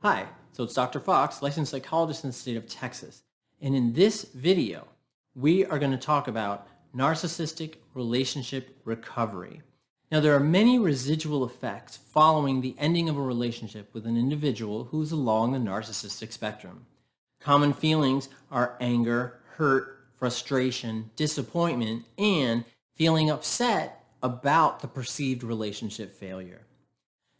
Hi, so it's Dr. Fox, licensed psychologist in the state of Texas. And in this video, we are going to talk about narcissistic relationship recovery. Now, there are many residual effects following the ending of a relationship with an individual who's along the narcissistic spectrum. Common feelings are anger, hurt, frustration, disappointment, and feeling upset about the perceived relationship failure.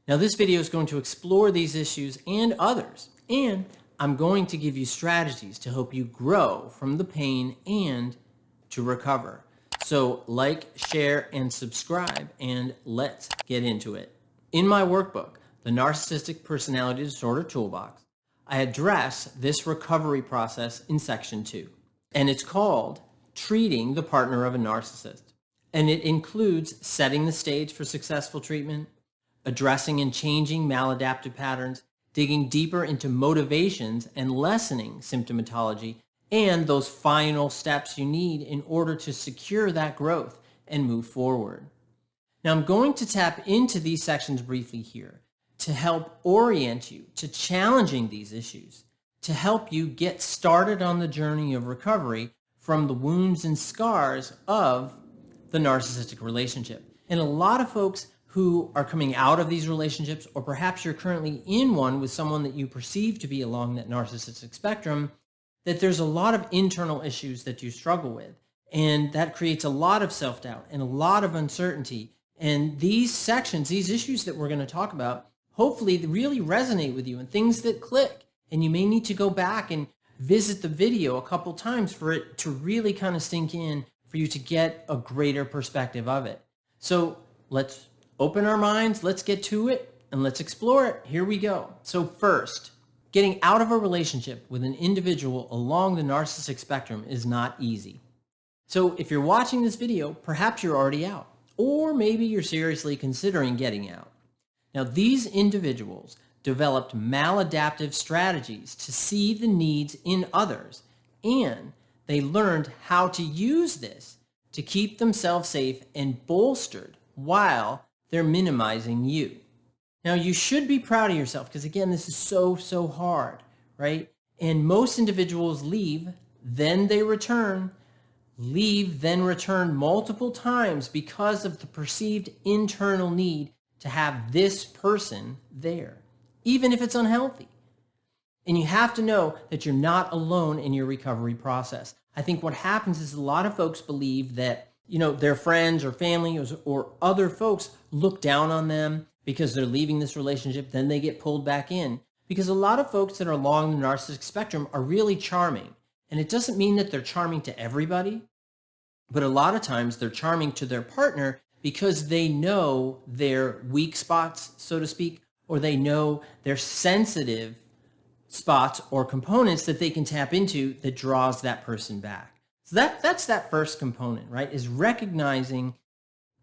Now, this video is going to explore these issues and others, and I'm going to give you strategies to help you grow from the pain and to recover. So like, share, and subscribe, and let's get into it. In my workbook, The Narcissistic Personality Disorder Toolbox, I address this recovery process in section 2, and it's called Treating the Partner of a Narcissist. And it includes setting the stage for successful treatment, addressing and changing maladaptive patterns, digging deeper into motivations and lessening symptomatology, and those final steps you need in order to secure that growth and move forward. Now, I'm going to tap into these sections briefly here to help orient you to challenging these issues, to help you get started on the journey of recovery from the wounds and scars of the narcissistic relationship. And a lot of folks who are coming out of these relationships, or perhaps you're currently in one with someone that you perceive to be along that narcissistic spectrum, that there's a lot of internal issues that you struggle with. And that creates a lot of self-doubt and a lot of uncertainty. And these sections, these issues that we're going to talk about, hopefully really resonate with you and things that click. And you may need to go back and visit the video a couple times for it to really kind of sink in, for you to get a greater perspective of it. So let's open our minds, let's get to it, and let's explore it. Here we go. So first, getting out of a relationship with an individual along the narcissistic spectrum is not easy. So if you're watching this video, perhaps you're already out, or maybe you're seriously considering getting out. Now, these individuals developed maladaptive strategies to see the needs in others, and they learned how to use this to keep themselves safe and bolstered while they're minimizing you. Now, you should be proud of yourself because, again, this is so hard, right? And most individuals leave, then they return, leave, then return multiple times because of the perceived internal need to have this person there, even if it's unhealthy. And you have to know that you're not alone in your recovery process. I think what happens is a lot of folks believe that, their friends or family or other folks look down on them because they're leaving this relationship, then they get pulled back in. Because a lot of folks that are along the narcissistic spectrum are really charming. And it doesn't mean that they're charming to everybody, but a lot of times they're charming to their partner because they know their weak spots, so to speak, or they know their sensitive spots or components that they can tap into that draws that person back. So that's that first component, right? Is recognizing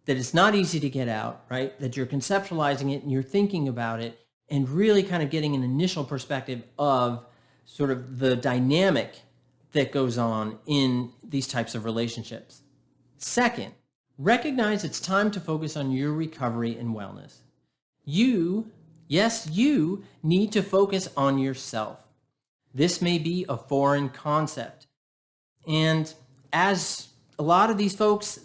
that it's not easy to get out, right? That you're conceptualizing it and you're thinking about it and really kind of getting an initial perspective of sort of the dynamic that goes on in these types of relationships. Second, recognize it's time to focus on your recovery and wellness. You need to focus on yourself. This may be a foreign concept. And as a lot of these folks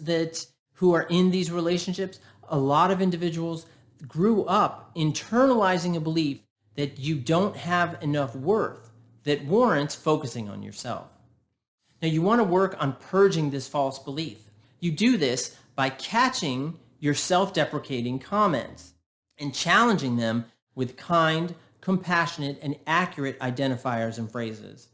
who are in these relationships, a lot of individuals grew up internalizing a belief that you don't have enough worth that warrants focusing on yourself. Now, you want to work on purging this false belief. You do this by catching your self-deprecating comments and challenging them with kind, compassionate, and accurate identifiers and phrases.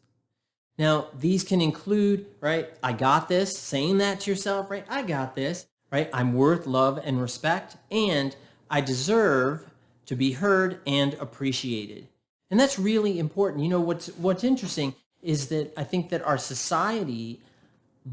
Now, these can include, right, I got this, saying that to yourself, right, I got this, right, I'm worth love and respect, and I deserve to be heard and appreciated. And that's really important. What's interesting is that I think that our society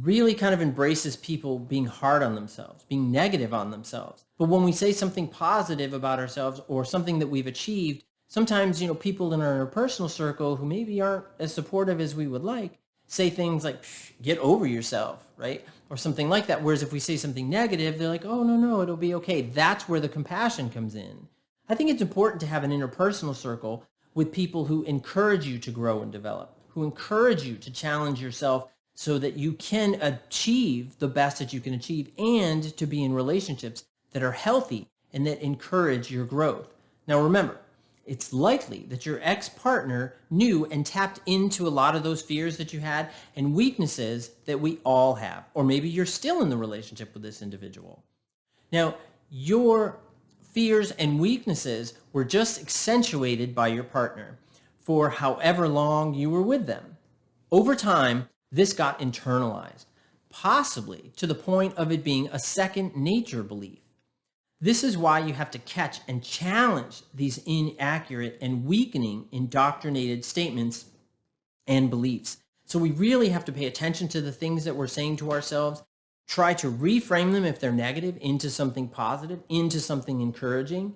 really kind of embraces people being hard on themselves, being negative on themselves. But when we say something positive about ourselves or something that we've achieved, sometimes, people in our personal circle who maybe aren't as supportive as we would like say things like, get over yourself, right? Or something like that. Whereas if we say something negative, they're like, oh, no, it'll be okay. That's where the compassion comes in. I think it's important to have an interpersonal circle with people who encourage you to grow and develop, who encourage you to challenge yourself so that you can achieve the best that you can achieve, and to be in relationships that are healthy and that encourage your growth. Now remember, it's likely that your ex-partner knew and tapped into a lot of those fears that you had and weaknesses that we all have. Or maybe you're still in the relationship with this individual. Now, your fears and weaknesses were just accentuated by your partner for however long you were with them. Over time, this got internalized, possibly to the point of it being a second nature belief. This is why you have to catch and challenge these inaccurate and weakening indoctrinated statements and beliefs. So we really have to pay attention to the things that we're saying to ourselves, try to reframe them if they're negative into something positive, into something encouraging,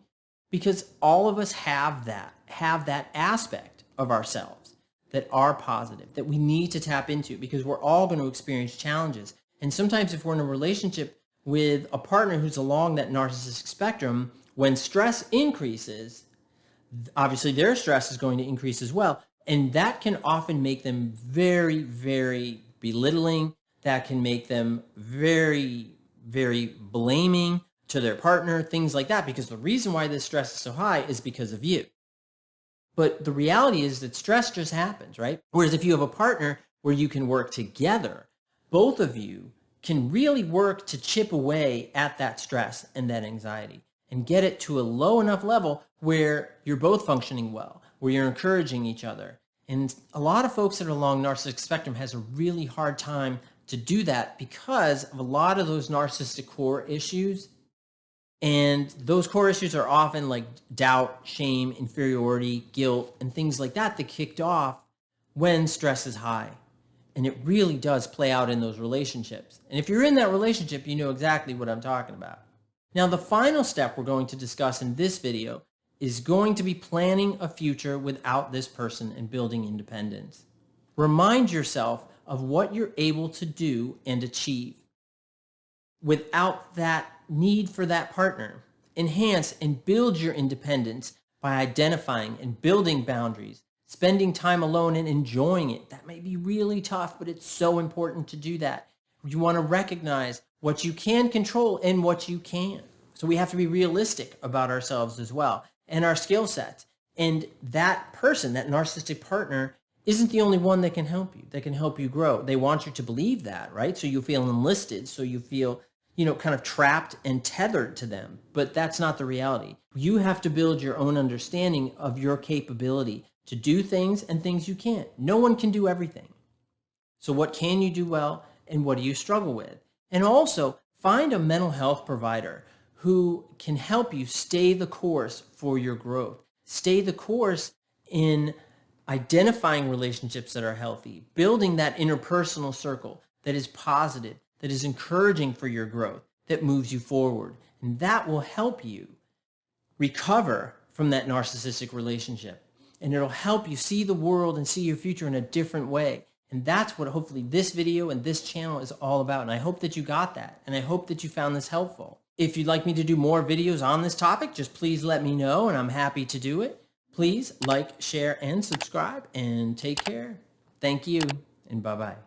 because all of us have that aspect of ourselves that are positive, that we need to tap into, because we're all going to experience challenges. And sometimes if we're in a relationship with a partner who's along that narcissistic spectrum, when stress increases, obviously their stress is going to increase as well. And that can often make them very, very belittling. That can make them very, very blaming to their partner, things like that, because the reason why this stress is so high is because of you. But the reality is that stress just happens, right? Whereas if you have a partner where you can work together, both of you can really work to chip away at that stress and that anxiety and get it to a low enough level where you're both functioning well, where you're encouraging each other. And a lot of folks that are along narcissistic spectrum has a really hard time to do that because of a lot of those narcissistic core issues. And those core issues are often like doubt, shame, inferiority, guilt, and things like that kicked off when stress is high. And it really does play out in those relationships. And if you're in that relationship, you know exactly what I'm talking about. Now, the final step we're going to discuss in this video is going to be planning a future without this person and building independence. Remind yourself of what you're able to do and achieve without that need for that partner. Enhance and build your independence by identifying and building boundaries, spending time alone and enjoying it. That may be really tough, but it's so important to do that. You want to recognize what you can control and what you can't. So we have to be realistic about ourselves as well and our skill sets. And that person, that narcissistic partner, isn't the only one that can help you, that can help you grow. They want you to believe that, right? So you feel enlisted, so you feel, kind of trapped and tethered to them. But that's not the reality. You have to build your own understanding of your capability to do things and things you can't. No one can do everything. So what can you do well and what do you struggle with? And also find a mental health provider who can help you stay the course for your growth. Stay the course in identifying relationships that are healthy, building that interpersonal circle that is positive, that is encouraging for your growth, that moves you forward. And that will help you recover from that narcissistic relationship. And it'll help you see the world and see your future in a different way. And that's what hopefully this video and this channel is all about. And I hope that you got that. And I hope that you found this helpful. If you'd like me to do more videos on this topic, just please let me know and I'm happy to do it. Please like, share, and subscribe and take care. Thank you and bye-bye.